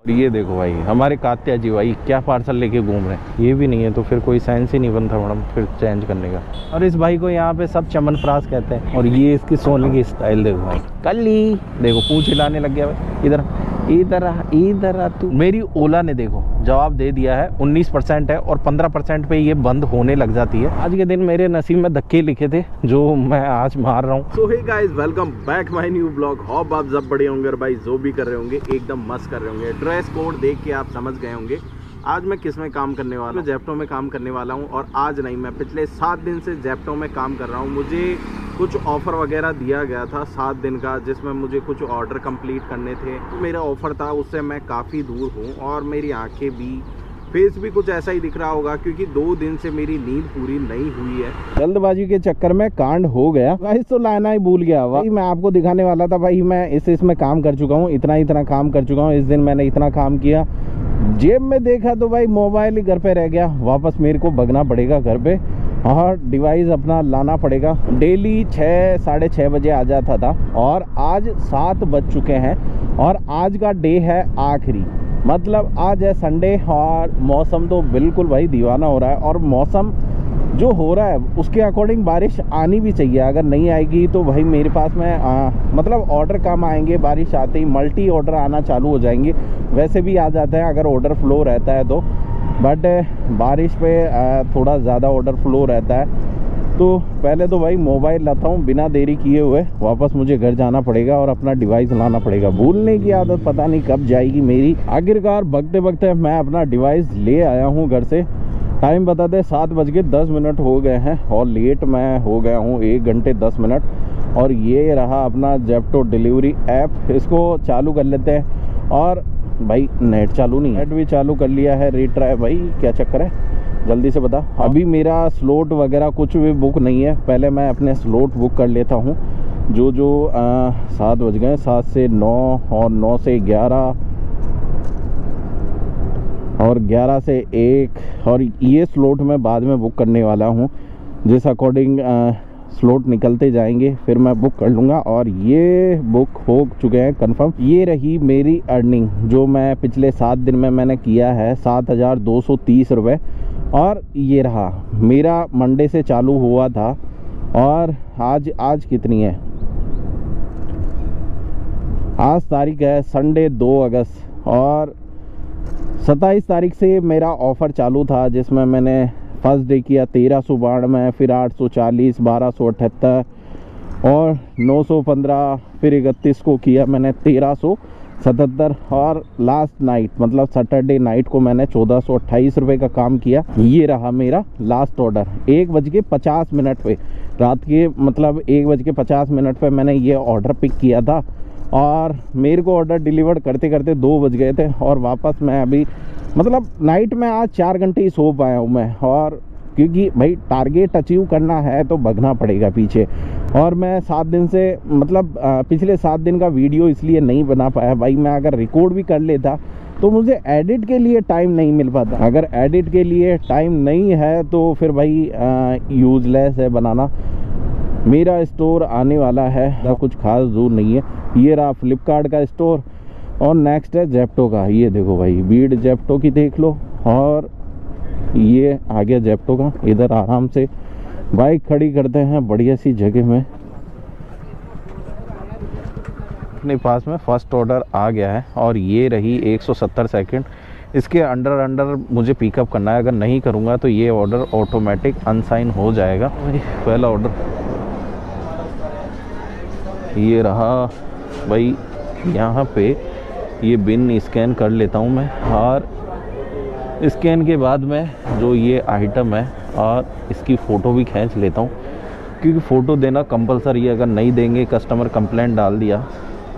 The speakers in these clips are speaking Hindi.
ये देखो भाई हमारे कात्या जी भाई क्या पार्सल लेके घूम रहे हैं। ये भी नहीं है तो फिर कोई सेंस ही नहीं बनता मैडम फिर चेंज करने का। और इस भाई को यहाँ पे सब चमनप्रास कहते हैं। और ये इसकी सोने की स्टाइल देखो भाई, कल्ली देखो पूंछ हिलाने लग गया भाई। इधर इधर इधर तू। मेरी ओला ने देखो जवाब दे दिया है 19% है और 15% पे ये बंद होने लग जाती है। आज के दिन मेरे नसीब में धक्के लिखे थे जो मैं आज मार रहा हूँ। So hey guys, welcome back my new blog. Hope आप सब बढ़िया होंगे और भाई जो भी कर रहे होंगे एकदम मस्त कर रहे होंगे। ड्रेस कोड देख के आप समझ गए होंगे आज मैं किस में काम करने वाला हूँ। जेप्टो में काम करने वाला हूँ और आज नहीं, मैं पिछले 7 दिन से जेप्टो में काम कर रहा हूँ। मुझे कुछ ऑफ़र वगैरह दिया गया था 7 दिन का, जिसमें मुझे कुछ ऑर्डर कंप्लीट करने थे। तो मेरा ऑफ़र था, उससे मैं काफ़ी दूर हूँ और मेरी आंखें भी, फेस भी कुछ ऐसा ही दिख रहा होगा क्योंकि 2 दिन से मेरी नींद पूरी नहीं हुई है। जल्दबाजी के चक्कर में कांड हो गया भाई, तो लाना ही भूल गया भाई। मैं आपको दिखाने वाला था भाई, मैं इसमें काम कर चुका हूँ, इतना काम कर चुका हूँ। इस दिन मैंने इतना काम किया, जेब में देखा तो भाई मोबाइल ही घर पे रह गया। वापस मेरे को भगना पड़ेगा घर पे और डिवाइस अपना लाना पड़ेगा। डेली 6 साढ़े 6 बजे आ जाता था और आज 7 बज चुके हैं और आज का डे है आखिरी। मतलब आज है संडे और मौसम तो बिल्कुल भाई दीवाना हो रहा है। और मौसम जो हो रहा है उसके अकॉर्डिंग बारिश आनी भी चाहिए। अगर नहीं आएगी तो भाई मेरे पास में मतलब ऑर्डर कम आएंगे। बारिश आते ही मल्टी ऑर्डर आना चालू हो जाएंगे। वैसे भी आ जाते हैं अगर ऑर्डर फ्लो रहता है तो, बट बारिश पे थोड़ा ज़्यादा ऑर्डर फ्लो रहता है। तो पहले तो भाई मोबाइल लाता हूँ बिना देरी किए हुए। वापस मुझे घर जाना पड़ेगा और अपना डिवाइस लाना पड़ेगा। भूलने की आदत पता नहीं कब जाएगी मेरी। आखिरकार भगते भगते मैं अपना डिवाइस ले आया हूँ घर से। टाइम बता दे 7:10 हो गए हैं और लेट मैं हो गया हूँ 1 घंटे 10 मिनट। और ये रहा अपना जेप्टो डिलीवरी ऐप, इसको चालू कर लेते हैं। और भाई नेट चालू नहीं है, नेट भी चालू कर लिया है। रिट्राई भाई क्या चक्कर है, जल्दी से बता। अभी मेरा स्लॉट वगैरह कुछ भी बुक नहीं है, पहले मैं अपने स्लॉट बुक कर लेता हूँ। जो 7 बज गए, 7 से 9 और 9 से 11 और 11 से 1 और ये स्लॉट मैं बाद में बुक करने वाला हूँ। जिस अकॉर्डिंग स्लॉट निकलते जाएंगे फिर मैं बुक कर लूँगा। और ये बुक हो चुके हैं कंफर्म। ये रही मेरी अर्निंग जो मैं पिछले 7 दिन में मैंने किया है, 7,230 रुपये। और ये रहा मेरा मंडे से चालू हुआ था और आज कितनी है, आज तारीख है संडे 2 अगस्त और 27 तारीख से मेरा ऑफ़र चालू था, जिसमें मैंने फर्स्ट डे किया 1392 में, फिर 840, 1278 और 915, फिर 31 को किया मैंने 1377 और लास्ट नाइट मतलब सैटरडे नाइट को मैंने 1428 रुपये का काम किया। ये रहा मेरा लास्ट ऑर्डर 1:50 पे, रात के मतलब 1:50 पे मैंने ये ऑर्डर पिक किया था। और मेरे को ऑर्डर डिलीवर करते करते 2 बज गए थे। और वापस मैं अभी मतलब नाइट में आज 4 घंटे ही सो पाया हूँ मैं। और क्योंकि भाई टारगेट अचीव करना है तो भगना पड़ेगा पीछे। और मैं 7 दिन से मतलब पिछले 7 दिन का वीडियो इसलिए नहीं बना पाया भाई। मैं अगर रिकॉर्ड भी कर लेता तो मुझे एडिट के लिए टाइम नहीं मिल पाता। अगर एडिट के लिए टाइम नहीं है तो फिर भाई यूज़लेस है बनाना। मेरा स्टोर आने वाला है, कुछ खास दूर नहीं है। ये रहा फ्लिपकार्ट का स्टोर और नेक्स्ट है जेप्टो का। ये देखो भाई भीड़ जेप्टो की देख लो। और ये आ गया जेप्टो का। इधर आराम से बाइक खड़ी करते हैं बढ़िया सी जगह में। अपने पास में फर्स्ट ऑर्डर आ गया है और ये रही 170 सेकंड। इसके अंडर मुझे पिकअप करना है। अगर नहीं करूँगा तो ये ऑर्डर ऑटोमेटिक अनसाइन हो जाएगा। पहला ऑर्डर ये रहा भाई। यहाँ पे ये बिन स्कैन कर लेता हूँ मैं और स्कैन के बाद में जो ये आइटम है और इसकी फ़ोटो भी खींच लेता हूँ, क्योंकि फ़ोटो देना कंपलसरी है। अगर नहीं देंगे, कस्टमर कंप्लेंट डाल दिया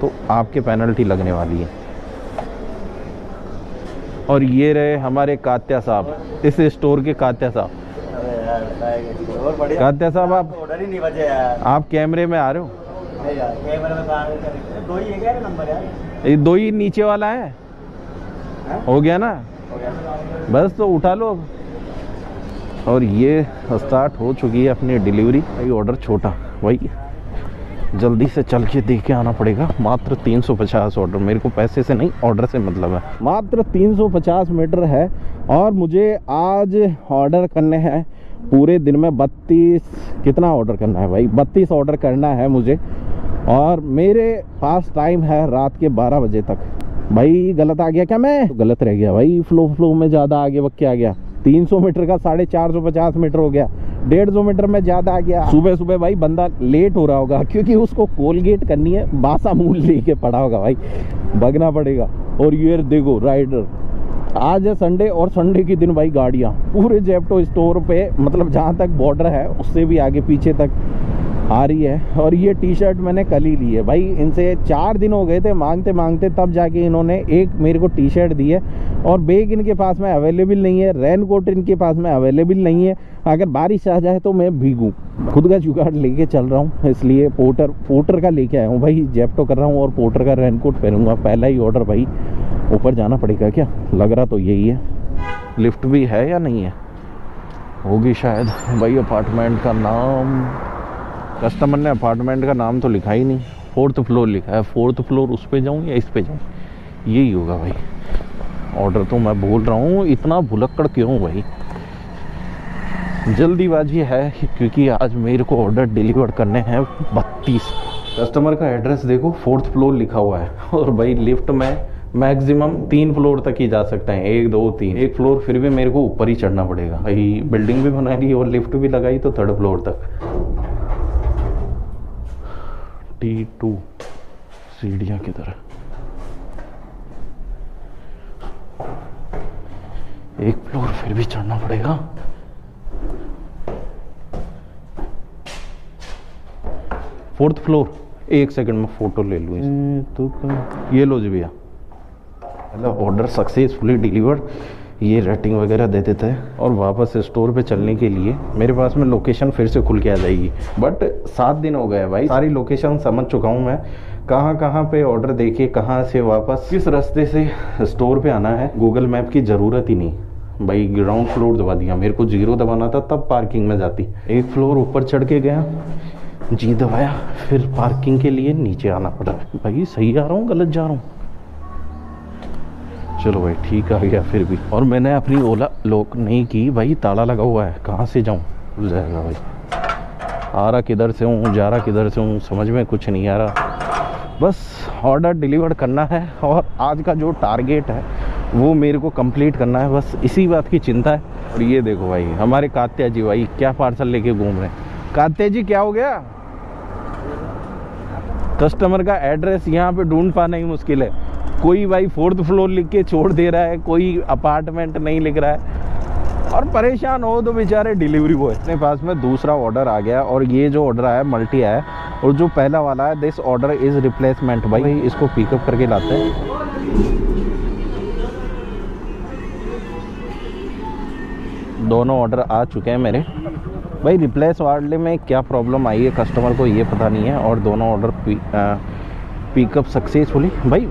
तो आपके पेनल्टी लगने वाली है। और ये रहे हमारे कात्या साहब, इस स्टोर के कात्या साहब। कात्या साहब आप ऑर्डर ही नहीं बचे यार। आप कैमरे में आ रहे हो? कैमरे में दो ही है क्या नंबर यार? ये 2 ही नीचे वाला है। हो गया ना? हो गया। बस तो उठा लो। और ये स्टार्ट हो चुकी है अपनी डिलीवरी। भाई ऑर्डर छोटा भाई जल्दी से चल के देख के आना पड़ेगा। मात्र 350 ऑर्डर, मेरे को पैसे से नहीं ऑर्डर से मतलब है। मात्र 350 मीटर है और मुझे आज ऑर्डर करने हैं पूरे दिन में 32, कितना ऑर्डर करना है भाई, 32 ऑर्डर करना है मुझे। और मेरे पास टाइम है रात के 12 बजे तक। भाई गलत आ गया क्या, मैं तो गलत रह गया भाई, फ्लो में ज़्यादा आगे वक्त आ गया। 300 मीटर का 450 मीटर हो गया, 150 मीटर में ज़्यादा आ गया। सुबह सुबह भाई बंदा लेट हो रहा होगा क्योंकि उसको कोलगेट करनी है, बासा मूल लेके पड़ा होगा भाई, भगना पड़ेगा। और ये देखो राइडर, आज है संडे और संडे के दिन भाई गाड़ियाँ पूरे जेप्टो स्टोर पे, मतलब जहाँ तक बॉर्डर है उससे भी आगे पीछे तक आ रही है। और ये टी शर्ट मैंने कल ही ली है भाई, इनसे 4 दिन हो गए थे मांगते मांगते, तब जाके इन्होंने एक मेरे को टी शर्ट दी है। और बैग इनके पास में अवेलेबल नहीं है, रेन कोट इनके पास में अवेलेबल नहीं है। अगर बारिश आ जाए तो मैं भीगूँ, खुद का जुगाड़ लेके चल रहा हूँ, इसलिए पोर्टर का लेके आया हूँ भाई। जेप्टो कर रहा हूँ और पोर्टर का रेन कोट पहनूंगा। पहला ही ऑर्डर भाई, ऊपर जाना पड़ेगा क्या, लग रहा तो यही है। लिफ्ट भी है या नहीं है, होगी शायद भाई। अपार्टमेंट का नाम, कस्टमर ने अपार्टमेंट का नाम तो लिखा ही नहीं, 4th फ्लोर लिखा है। 4th फ्लोर उस पे जाऊँ या इस पे जाऊँ, यही होगा भाई। ऑर्डर तो मैं बोल रहा हूँ, इतना भुलक्कड़ क्यों भाई, जल्दीबाजी है क्योंकि आज मेरे को ऑर्डर डिलीवर करने हैं 32। कस्टमर का एड्रेस देखो, 4th फ्लोर लिखा हुआ है। और भाई लिफ्ट में मैक्सिमम 3 फ्लोर तक ही जा सकते हैं, 1 2 3, एक फ्लोर फिर भी मेरे को ऊपर ही चढ़ना पड़ेगा भाई। बिल्डिंग भी बना ली और लिफ्ट भी लगाई तो 3rd फ्लोर तक। T2 सीढ़ियाँ की तरह, एक फ्लोर फिर भी चढ़ना पड़ेगा। फोर्थ फ्लोर, एक सेकंड में फोटो ले लूँ तो। ये लो जी भैया, हेलो, ऑर्डर सक्सेसफुली डिलीवर्ड। ये रेटिंग वगैरह दे देते हैं और वापस स्टोर पे चलने के लिए मेरे पास में लोकेशन फिर से खुल के आ जाएगी। बट 7 दिन हो गए भाई, सारी लोकेशन समझ चुका हूँ मैं, कहाँ पे ऑर्डर देके कहाँ से वापस किस रास्ते से स्टोर पे आना है। गूगल मैप की ज़रूरत ही नहीं भाई। ग्राउंड फ्लोर दबा दिया, मेरे को 0 दबाना था तब पार्किंग में जाती। एक फ्लोर ऊपर चढ़ के गया, जी दबाया, फिर पार्किंग के लिए नीचे आना पड़ा। भाई सही आ रहा हूँ गलत जा रहा हूँ, चलो भाई ठीक आ गया फिर भी। और मैंने अपनी ओला लॉक नहीं की भाई, ताला लगा हुआ है, कहाँ से जाऊँ, खुल जाएगा भाई। आ रहा किधर से हूँ, जा रहा किधर से हूँ, समझ में कुछ नहीं आ रहा। बस ऑर्डर डिलीवर करना है और आज का जो टारगेट है वो मेरे को कंप्लीट करना है, बस इसी बात की चिंता है। और ये देखो भाई हमारे कात्या जी भाई क्या पार्सल लेके घूम रहे हैं। कात्या जी क्या हो गया, कस्टमर का एड्रेस यहाँ पे ढूंढ पाना ही मुश्किल है। कोई भाई 4th फ्लोर लिख के छोड़ दे रहा है, कोई अपार्टमेंट नहीं लिख रहा है। और परेशान हो तो बेचारे डिलीवरी बॉय। अपने पास में दूसरा ऑर्डर आ गया और ये जो ऑर्डर आया मल्टी आया, और जो पहला वाला है दिस ऑर्डर इज़ रिप्लेसमेंट। भाई इसको पिकअप करके लाते हैं। दोनों ऑर्डर आ चुके हैं मेरे भाई। रिप्लेस वाले में क्या प्रॉब्लम आई है कस्टमर को ये पता नहीं है, और दोनों ऑर्डर पिकअप सक्सेसफुली। भाई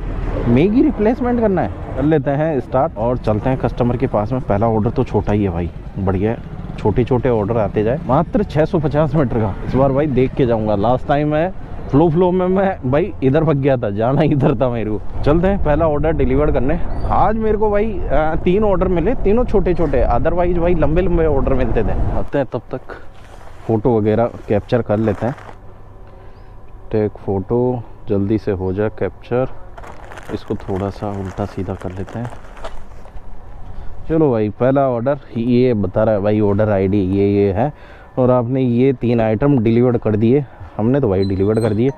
मैगी रिप्लेसमेंट करना है, कर लेते हैं स्टार्ट और चलते हैं कस्टमर के पास में। पहला ऑर्डर तो छोटा ही है भाई, बढ़िया है, छोटे छोटे ऑर्डर आते जाए। मात्र 650 मीटर का इस बार भाई देख के जाऊंगा। लास्ट टाइम मैं फ्लो में मैं भाई इधर भग गया था, जाना इधर था मेरे को। चलते हैं पहला ऑर्डर डिलीवर करने। आज मेरे को भाई 3 ऑर्डर मिले, तीनों छोटे छोटे, अदरवाइज भाई लंबे लंबे ऑर्डर मिलते थे। आते हैं तब तक फ़ोटो वगैरह कैप्चर कर लेते हैं। टेक फ़ोटो जल्दी से हो जाए कैप्चर। इसको थोड़ा सा उल्टा सीधा कर लेते हैं। चलो भाई पहला ऑर्डर ये बता रहा है भाई, ऑर्डर आईडी ये है, और आपने ये 3 आइटम डिलीवर कर दिए। हमने तो भाई डिलीवर कर दिए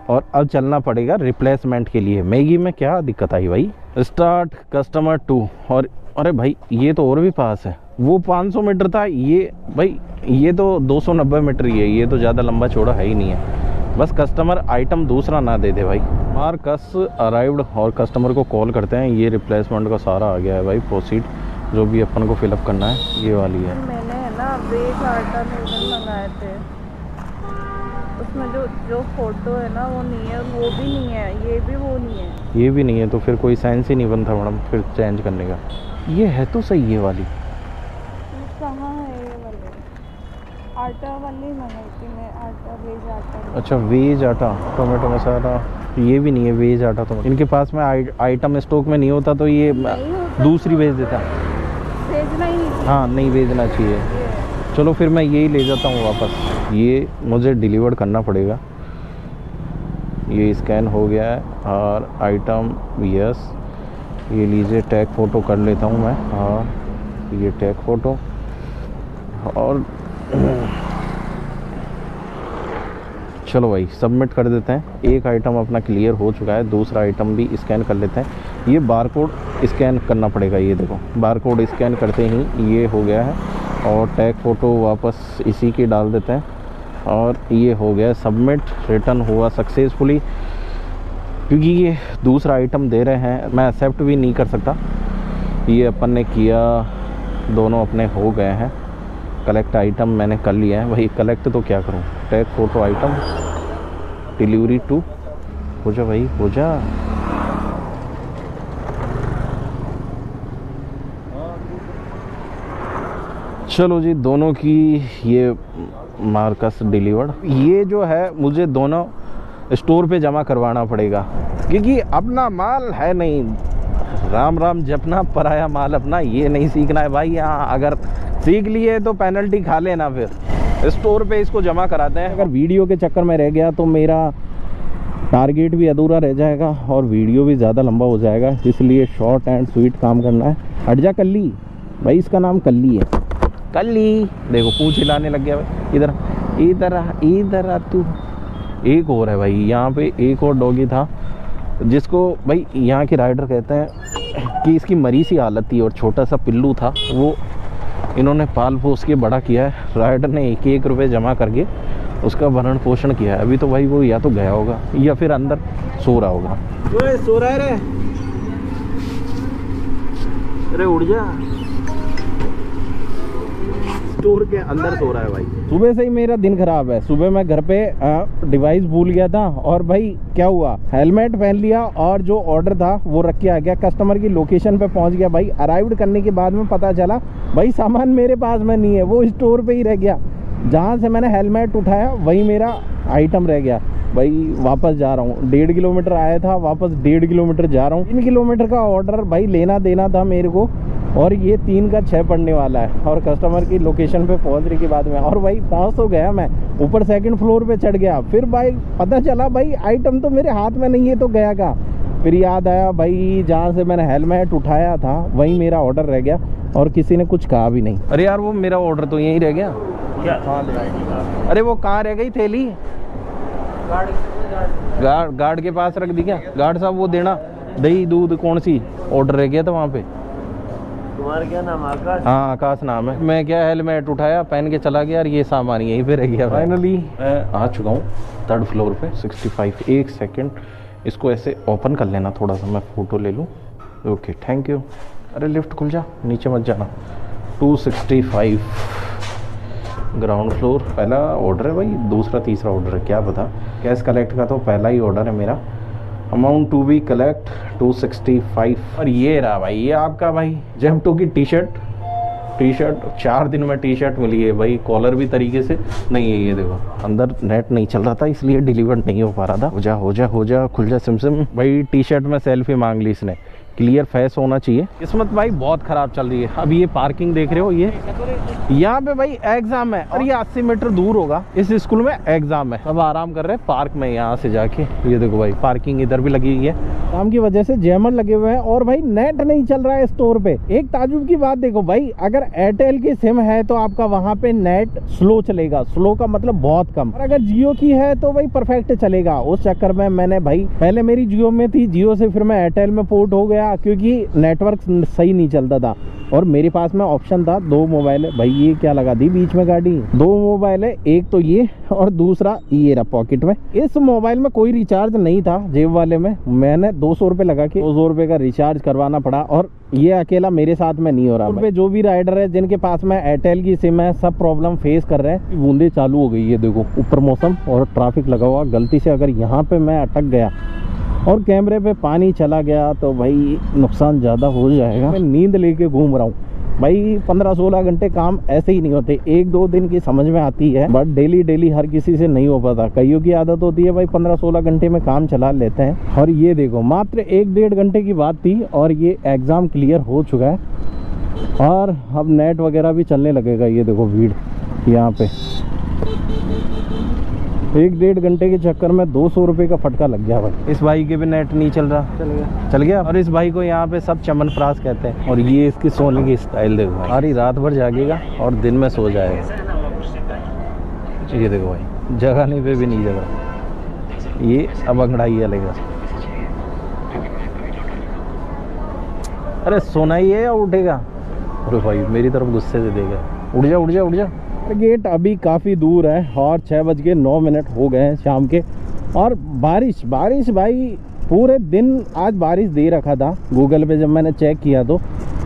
और अब चलना पड़ेगा रिप्लेसमेंट के लिए। मैगी में क्या दिक्कत आई भाई। Start customer 2। और अरे भाई ये तो और भी पास है, वो 500 मीटर था, ये भाई ये तो 290 मीटर ही है, ये तो ज़्यादा लंबा चौड़ा है ही नहीं है। बस कस्टमर आइटम दूसरा ना दे दे भाई। मार्कस अराइव्ड, और कस्टमर को कॉल करते हैं। ये रिप्लेसमेंट का सारा आ गया है भाई, प्रोसीड जो भी अपन को फिलअप करना है ये वाली है। मैंने है ना वेज आटा नूडल मंगाए थे, उसमें जो फोटो है ना वो नहीं है, वो भी नहीं है, ये भी वो नहीं है, ये भी नहीं है, तो फिर कोई सेंस ही नहीं बनता मैडम फिर चेंज करने का। ये है तो सही ये वाली। कहाँ है ये वाले आटा वाली मंगाई थी मैं, आटा वेज आटा। अच्छा वेज आटा, टोमेटो मसाला, ये भी नहीं है वेज आटा। तो इनके पास में आइटम स्टॉक में नहीं होता तो ये नहीं होता दूसरी भेज देता। भेजना ही नहीं। हाँ नहीं भेजना चाहिए। ये चलो फिर मैं यही ले जाता हूँ वापस। ये मुझे डिलीवर करना पड़ेगा। ये स्कैन हो गया है और आइटम यस, ये लीजिए टैग फ़ोटो कर लेता हूँ मैं। और ये टैग फ़ोटो और चलो भाई सबमिट कर देते हैं। एक आइटम अपना क्लियर हो चुका है, दूसरा आइटम भी स्कैन कर लेते हैं। ये बारकोड स्कैन करना पड़ेगा। ये देखो बारकोड स्कैन करते ही ये हो गया है और टैग फ़ोटो वापस इसी की डाल देते हैं और ये हो गया सबमिट। रिटर्न हुआ सक्सेसफुली। क्योंकि ये दूसरा आइटम दे रहे हैं, मैं एक्सेप्ट भी नहीं कर सकता। ये अपन ने किया, दोनों अपने हो गए हैं। कलेक्ट आइटम मैंने कर लिया है। वही कलेक्ट तो क्या करूं, take photo item delivery to, हो जा भाई हो जा। चलो जी दोनों की ये मार्कस डिलीवर्ड। ये जो है मुझे दोनों स्टोर पे जमा करवाना पड़ेगा क्योंकि अपना माल है नहीं। राम राम जपना, पराया माल अपना, ये नहीं सीखना है भाई। यहाँ अगर सीख लिए तो पेनल्टी खा लेना, फिर स्टोर पे इसको जमा कराते हैं। अगर वीडियो के चक्कर में रह गया तो मेरा टारगेट भी अधूरा रह जाएगा और वीडियो भी ज़्यादा लंबा हो जाएगा। इसलिए शॉर्ट एंड स्वीट काम करना है। हट जा कल्ली भाई, इसका नाम कल्ली है। कल्ली देखो पूंछ हिलाने लग गया भाई। इधर इधर इधर तू। एक और है भाई यहाँ पे, एक और डॉगी था जिसको भाई यहाँ के राइडर कहते हैं कि इसकी मरी सी हालत थी और छोटा सा पिल्लू था। वो इन्होंने पाल पोस के बड़ा किया है। राइडर ने 1-1 रुपये जमा करके उसका भरण पोषण किया है। अभी तो भाई वो या तो गया होगा या फिर अंदर सो रहा होगा। ओए सो रहा है रे, अरे उड़ जा। स्टोर के अंदर सो रहा है भाई। सुबह से ही मेरा दिन खराब है। सुबह मैं घर पे डिवाइस भूल गया था और भाई क्या हुआ, हेलमेट पहन लिया और जो ऑर्डर था वो रख के आ गया। कस्टमर की लोकेशन पे पहुंच गया भाई। अराइव्ड करने के बाद में पता चला भाई सामान मेरे पास में नहीं है, वो स्टोर पे ही रह गया। जहाँ से मैंने हेलमेट उठाया वही मेरा आइटम रह गया। भाई वापस जा रहा हूँ। 1.5 किलोमीटर आया था, वापस 1.5 किलोमीटर जा रहा हूँ। 3 किलोमीटर का ऑर्डर भाई लेना देना था मेरे को और ये 3 का 6 पड़ने वाला है। और कस्टमर की लोकेशन पे पहुंचने के बाद में और भाई पहुंच तो गया मैं, ऊपर 2nd फ्लोर पे चढ़ गया। फिर भाई पता चला भाई आइटम तो मेरे हाथ में नहीं है, तो गया का। फिर याद आया भाई जहाँ से मैंने हेलमेट उठाया था वही मेरा ऑर्डर रह गया और किसी ने कुछ कहा भी नहीं। अरे यार वो मेरा ऑर्डर तो यहीं रह गया। क्या? अरे वो कहाँ रह गई थैली? गार्ड के पास रख दी क्या? गार्ड साहब वो देना, दही दूध कौन सी ऑर्डर रह गया था वहाँ पे। तुम्हारा क्या नाम? आकाश? हाँ आकाश नाम है। मैं क्या हेलमेट उठाया पहन के चला गया और ये सामान यहीं पे रह गया। फाइनली मैं आ चुका हूँ 3rd फ्लोर पे 65। 1 सेकेंड इसको ऐसे ओपन कर लेना, थोड़ा सा मैं फ़ोटो ले लूँ। Okay thank you. अरे लिफ्ट खुल जा, नीचे मत जाना। 265 ग्राउंड फ्लोर। पहला ऑर्डर है भाई, दूसरा तीसरा ऑर्डर है क्या पता। कैश कलेक्ट का तो पहला ही ऑर्डर है मेरा। Amount to be collect 265। और ये रहा भाई, ये आपका भाई जेप्टो की टी शर्ट 4 दिन में टी शर्ट मिली है भाई। कॉलर भी तरीके से नहीं है। ये देखो अंदर नेट नहीं चल रहा था इसलिए डिलीवर नहीं हो पा रहा था। हो जा खुल जा सिमसिम। भाई टी शर्ट में सेल्फी मांग ली इसने। क्लियर फेस होना चाहिए। किस्मत भाई बहुत ख़राब चल रही है। अब ये पार्किंग देख रहे हो, ये यहाँ पे भाई एग्जाम है और ये 80 मीटर दूर होगा। इस स्कूल में एग्जाम है, अब आराम कर रहे हैं पार्क में यहाँ से जाके। ये देखो भाई पार्किंग इधर भी लगी हुई है। काम की वजह से जैमर लगे हुए हैं और भाई नेट नहीं चल रहा है स्टोर पे। एक ताजुब की बात देखो भाई, अगर एयरटेल की सिम है तो आपका वहाँ पे नेट स्लो चलेगा। स्लो का मतलब बहुत कम। और अगर जियो की है तो भाई परफेक्ट चलेगा। उस चक्कर में मैंने भाई पहले मेरी जियो में थी, जियो से फिर मैं एयरटेल में पोर्ट हो गया क्योंकि नेटवर्क सही नहीं चलता था। और मेरे पास में ऑप्शन था 2 मोबाइल है। भाई ये क्या लगा दी बीच में गाड़ी। 2 मोबाइल है, एक तो ये और दूसरा ये रहा पॉकेट में। इस मोबाइल में कोई रिचार्ज नहीं था जेब वाले में। मैंने 200 रुपये लगा के 200 रुपये का रिचार्ज करवाना पड़ा और ये अकेला मेरे साथ में नहीं हो रहा। पे जो भी राइडर है जिनके पास में एयरटेल की सिम है सब प्रॉब्लम फेस कर रहे हैं। बूंदे चालू हो गई है देखो, ऊपर मौसम और ट्रैफिक लगा हुआ। गलती से अगर यहाँ पे मैं अटक गया और कैमरे पे पानी चला गया तो भाई नुकसान ज़्यादा हो जाएगा। मैं नींद लेके घूम रहा हूँ। भाई 15-16 घंटे काम ऐसे ही नहीं होते, 1-2 दिन की समझ में आती है, बट डेली हर किसी से नहीं हो पाता। कईयों की आदत होती है भाई 15-16 घंटे में काम चला लेते हैं। और ये देखो मात्र 1-1.5 घंटे की बात थी और ये एग्ज़ाम क्लियर हो चुका है और अब नेट वगैरह भी चलने लगेगा। ये देखो भीड़ यहाँ पे 1-1.5 घंटे के चक्कर में 200 रुपये का फटका लग गया भाई। इस भाई के भी नेट नहीं चल रहा, चल गया। और इस भाई को यहाँ पे सब चमनप्रास कहते हैं। और ये इसकी सोने की स्टाइल देखो भाई, सारी रात भर जागेगा और दिन में सो जाएगा। ये देखो भाई, जगाने पे भी नहीं जगा, ये अब अंगड़ाई लेगा। अरे सोना ही है या उठेगा? अरे भाई मेरी तरफ गुस्से से देगा, उठ जा उठ जा उठ जा। गेट अभी काफ़ी दूर है और 6:09 हो गए हैं शाम के। और बारिश भाई पूरे दिन आज बारिश दे रखा था गूगल पे जब मैंने चेक किया तो,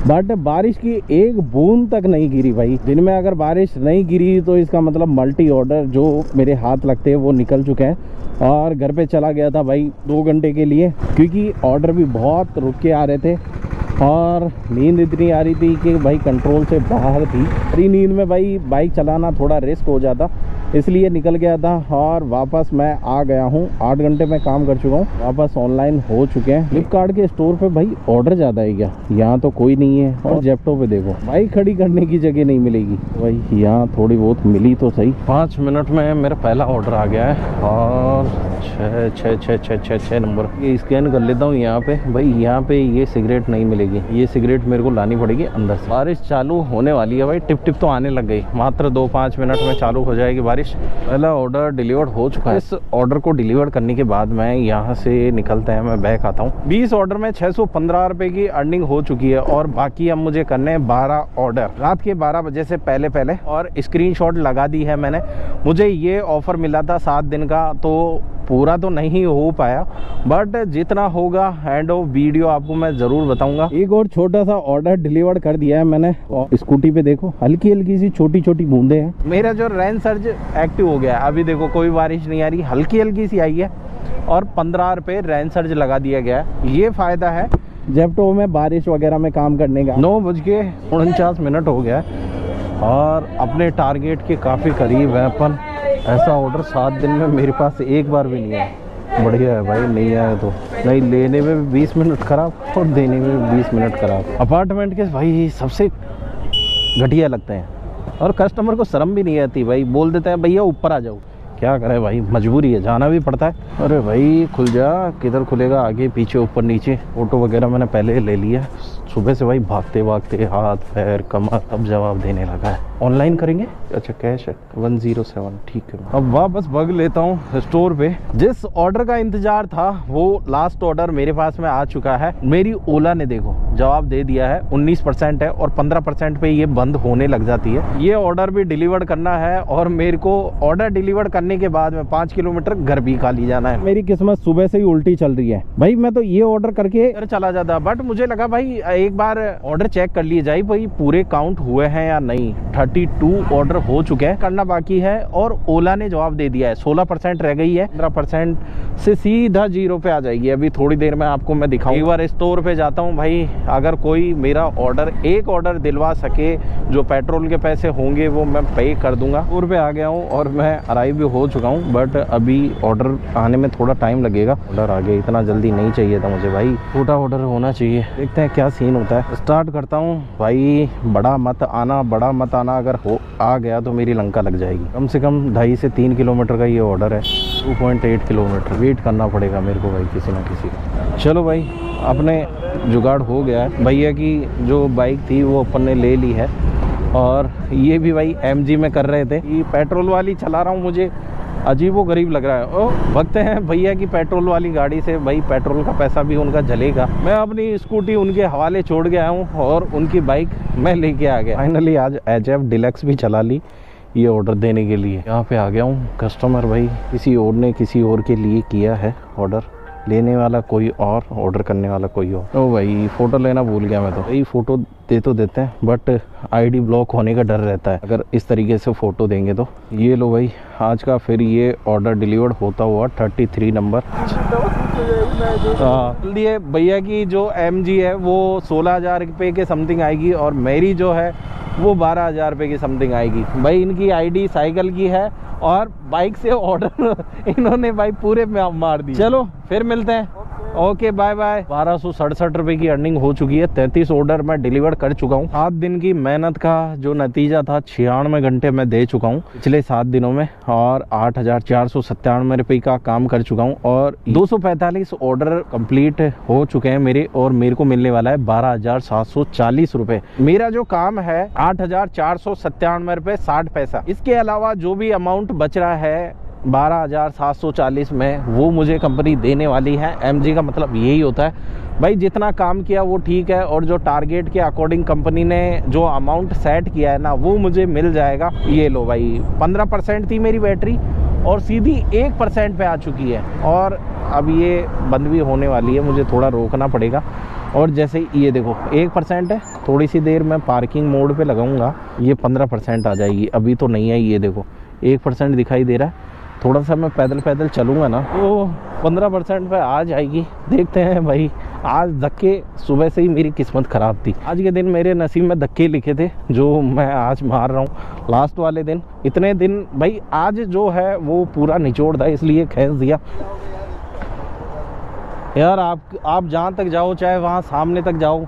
बट बारिश की एक बूंद तक नहीं गिरी भाई। दिन में अगर बारिश नहीं गिरी तो इसका मतलब मल्टी ऑर्डर जो मेरे हाथ लगते हैं वो निकल चुके हैं। और घर पे चला गया था भाई 2 घंटे के लिए, क्योंकि ऑर्डर भी बहुत रुक के आ रहे थे और नींद इतनी आ रही थी कि भाई कंट्रोल से बाहर थी। फ्री नींद में भाई बाइक चलाना थोड़ा रिस्क हो जाता, इसलिए निकल गया था। और वापस मैं आ गया हूँ, 8 घंटे में काम कर चुका हूँ, वापस ऑनलाइन हो चुके हैं। फ्लिपकार्ट के स्टोर पे भाई ऑर्डर ज़्यादा है क्या? यहाँ तो कोई नहीं है। और जेप्टो पे देखो बाइक खड़ी करने की जगह नहीं मिलेगी भाई, यहाँ थोड़ी बहुत मिली तो सही। 5 मिनट में मेरा पहला ऑर्डर आ गया है और 6 नंबर ये स्कैन कर लेता हूँ यहाँ पे। भाई यहाँ पे ये सिगरेट नहीं मिलेगी, ये सिगरेट मेरे को लानी पड़ेगी अंदर से। बारिश चालू होने वाली है भाई, टिप टिप तो आने लग गई, मात्र 2-5 मिनट में चालू हो जाएगी बारिश। पहला ऑर्डर डिलीवर्ड हो चुका है। इस ऑर्डर को डिलीवर करने के बाद मैं यहाँ से निकलते हैं, मैं बैक आता हूँ। 20 ऑर्डर में 615 रुपये की अर्निंग हो चुकी है और बाकी अब मुझे करने हैं 12 ऑर्डर रात के 12 बजे से पहले। और स्क्रीनशॉट लगा दी है मैंने। मुझे ये ऑफर मिला था 7 दिन का, तो पूरा तो नहीं हो पाया, बट जितना होगा एंड ऑफ वीडियो आपको मैं ज़रूर बताऊंगा। एक और छोटा सा ऑर्डर डिलीवर कर दिया है मैंने। और स्कूटी पे देखो हल्की सी छोटी बूंदे हैं। मेरा जो रेन सर्ज एक्टिव हो गया है, अभी देखो कोई बारिश नहीं आ रही, हल्की सी आई है और 15 रुपये रेन सर्ज लगा दिया गया है। ये फ़ायदा है जेप्टो में बारिश वगैरह में काम करने का। 9:49 हो गया है और अपने टारगेट के काफ़ी करीब है अपन। ऐसा ऑर्डर 7 दिन में मेरे पास एक बार भी नहीं है। बढ़िया है भाई, नहीं आया तो नहीं, लेने में भी 20 मिनट खराब और देने में भी 20 मिनट खराब। अपार्टमेंट के भाई सबसे घटिया लगते हैं और कस्टमर को शर्म भी नहीं आती भाई, बोल देते हैं भैया ऊपर आ जाओ। क्या करे भाई, मजबूरी है, जाना भी पड़ता है। अरे भाई खुल जा, किधर खुलेगा, आगे पीछे ऊपर नीचे। फोटो वगैरह मैंने पहले ले लिया। सुबह से भाई भागते हाथ पैर कमर अब जवाब देने लगा है। ऑनलाइन करेंगे, अच्छा कैश है 107, ठीक है। अब वापस भाग लेता हूँ स्टोर पे। जिस ऑर्डर का इंतजार था वो लास्ट ऑर्डर मेरे पास में आ चुका है। मेरी ओला ने देखो जवाब दे दिया है, 19% है और 15% पे ये बंद होने लग जाती है। ये ऑर्डर भी डिलीवर करना है और मेरे को ऑर्डर डिलीवर करने के बाद में 5 किलोमीटर घर भी खाली जाना है। मेरी किस्मत सुबह से ही उल्टी चल रही है भाई। मैं तो ये ऑर्डर करके घर चला जाता, बट मुझे लगा भाई एक बार ऑर्डर चेक कर लिए जाए भाई पूरे काउंट हुए हैं या नहीं। 32 ऑर्डर हो चुके हैं, करना बाकी है और ओला ने जवाब दे दिया है। 16% रह गई है, 15% से सीधा 0 पे आ जाएगी। अभी थोड़ी देर में आपको मैं दिखाऊं। एक बार स्टोर पे जाता हूं भाई, अगर कोई मेरा ऑर्डर एक ऑर्डर दिलवा सके, जो पेट्रोल के पैसे होंगे वो मैं पे कर दूंगा। स्टोर पे आ गया हूँ और मैं अराइव भी हो चुका हूँ, बट अभी ऑर्डर आने में थोड़ा टाइम लगेगा। ऑर्डर आ गया, इतना जल्दी नहीं चाहिए था मुझे भाई, छोटा ऑर्डर होना चाहिए। देखते हैं क्या सीन होता है। स्टार्ट करता हूँ भाई, बड़ा मत आना, अगर हो आ गया तो मेरी लंका लग जाएगी। कम से कम 2.5 से 3 किलोमीटर का ये ऑर्डर है, 2.8 किलोमीटर वेट करना पड़ेगा मेरे को भाई किसी ना किसी का। चलो भाई अपने जुगाड़ हो गया है। भैया की जो बाइक थी वो अपन ने ले ली है और ये भी भाई MG में कर रहे थे। ये पेट्रोल वाली चला रहा हूँ, मुझे अजीब व गरीब लग रहा है। ओ भगते हैं भैया की पेट्रोल वाली गाड़ी से, भाई पेट्रोल का पैसा भी उनका जलेगा। मैं अपनी स्कूटी उनके हवाले छोड़ गया हूँ और उनकी बाइक मैं लेके आ गया। फाइनली आज HF डिलक्स भी चला ली ये ऑर्डर देने के लिए। यहाँ पे आ गया हूँ। कस्टमर भाई किसी और ने किसी और के लिए किया है ऑर्डर, लेने वाला कोई और, ऑर्डर करने वाला कोई और। ओ भाई फ़ोटो लेना भूल गया मैं तो। भाई फ़ोटो दे तो देते हैं, बट ID ब्लॉक होने का डर रहता है अगर इस तरीके से फ़ोटो देंगे तो। ये लो भाई आज का फिर ये ऑर्डर डिलीवर्ड होता हुआ 33 नंबर। लिए भैया की जो MG है वो 16,000 रुपये के समथिंग आएगी और मेरी जो है वो 12,000 रुपये की समथिंग आएगी। भाई इनकी आईडी साइकिल की है और बाइक से ऑर्डर इन्होंने भाई पूरे में मार दी। चलो फिर मिलते हैं, ओके बाय बाय। 1267 रुपये की अर्निंग हो चुकी है। 33 ऑर्डर मैं डिलीवर कर चुका हूँ। 7 दिन की मेहनत का जो नतीजा था 96 घंटे मैं दे चुका हूँ पिछले 7 दिनों में और 8,497 रुपये का काम कर चुका हूँ और 245 ऑर्डर कंप्लीट हो चुके हैं मेरे और मेरे को मिलने वाला है 12,740 रुपये। मेरा जो काम है 8,497 रुपये 60 पैसा। इसके अलावा जो भी अमाउंट बच रहा है 12,740 में वो मुझे कंपनी देने वाली है। MG का मतलब यही होता है भाई, जितना काम किया वो ठीक है और जो टारगेट के अकॉर्डिंग कंपनी ने जो अमाउंट सेट किया है ना वो मुझे मिल जाएगा। ये लो भाई 15% थी मेरी बैटरी और सीधी 1% पे आ चुकी है और अब ये बंद भी होने वाली है, मुझे थोड़ा रोकना पड़ेगा। और जैसे ये देखो 1% है, थोड़ी सी देर मैं पार्किंग मोड पे लगाऊंगा ये 15% आ जाएगी। अभी तो नहीं है, ये देखो 1% दिखाई दे रहा है। थोड़ा सा मैं पैदल चलूँगा ना तो 15% पे आ जाएगी। देखते हैं भाई, आज धक्के सुबह से ही मेरी किस्मत ख़राब थी। आज के दिन मेरे नसीब में धक्के लिखे थे जो मैं आज मार रहा हूँ। लास्ट वाले दिन इतने दिन भाई आज जो है वो पूरा निचोड़ था इसलिए खींच दिया। यार आप जहाँ तक जाओ चाहे वहाँ सामने तक जाओ,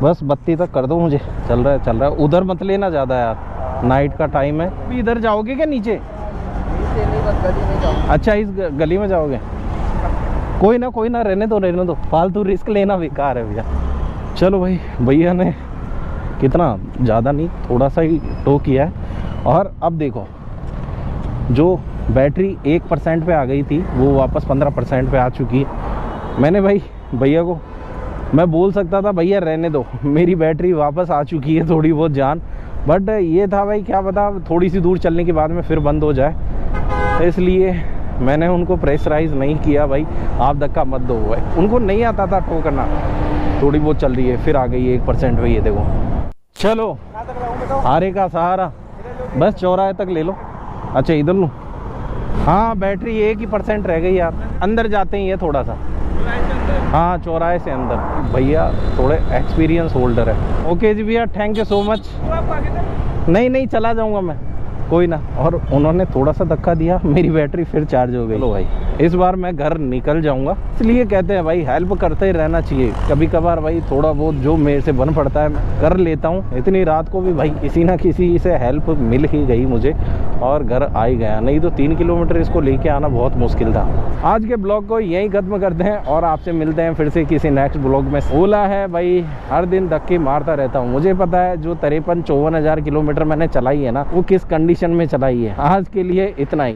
बस बत्ती तक कर दो मुझे। चल रहा है। उधर मत लेना ज़्यादा यार, नाइट का टाइम है। अभी इधर जाओगे क्या नीचे? अच्छा इस गली में जाओगे? कोई ना रहने दो, फालतू रिस्क लेना बेकार है भैया। चलो भाई, भैया ने कितना ज़्यादा नहीं थोड़ा सा ही टो किया है और अब देखो जो बैटरी 1% पे आ गई थी वो वापस 15% पे आ चुकी है। मैंने भाई भैया को मैं बोल सकता था भैया रहने दो, मेरी बैटरी वापस आ चुकी है थोड़ी बहुत जान, बट ये था भाई क्या पता थोड़ी सी दूर चलने के बाद में फिर बंद हो जाए, इसलिए मैंने उनको प्रेशराइज नहीं किया। भाई आप धक्का मत दो भाई, उनको नहीं आता था टो करना। थोड़ी बहुत चल रही है फिर आ गई 1% पे, ये देखो। चलो हारे का सहारा, बस चौराहे तक ले लो। अच्छा इधर लूँ? हाँ बैटरी 1% रह गई यार, अंदर जाते ही है थोड़ा सा। हाँ चौराहे से अंदर। भैया थोड़े एक्सपीरियंस होल्डर है। ओके जी भैया, थैंक यू सो मच। नहीं चला जाऊंगा मैं, कोई ना। और उन्होंने थोड़ा सा धक्का दिया, मेरी बैटरी फिर चार्ज हो गई। चलो भाई इस बार मैं घर निकल जाऊंगा, इसलिए कहते हैं भाई हेल्प करते ही रहना चाहिए। कभी कभार भाई थोड़ा बहुत जो मेरे से बन पड़ता है मैं कर लेता हूँ। इतनी रात को भी भाई किसी ना किसी से हेल्प मिल ही गई मुझे और घर आ ही गया, नहीं तो 3 किलोमीटर इसको लेके आना बहुत मुश्किल था। आज के ब्लॉग को यहीं खत्म करते हैं और आपसे मिलते हैं फिर से किसी नेक्स्ट ब्लॉग में। बोला है भाई हर दिन धक्के मारता रहता हूँ, मुझे पता है जो 53-54 हज़ार किलोमीटर मैंने चलाई है ना वो किस कंडीशन में चलाई है। आज के लिए इतना ही।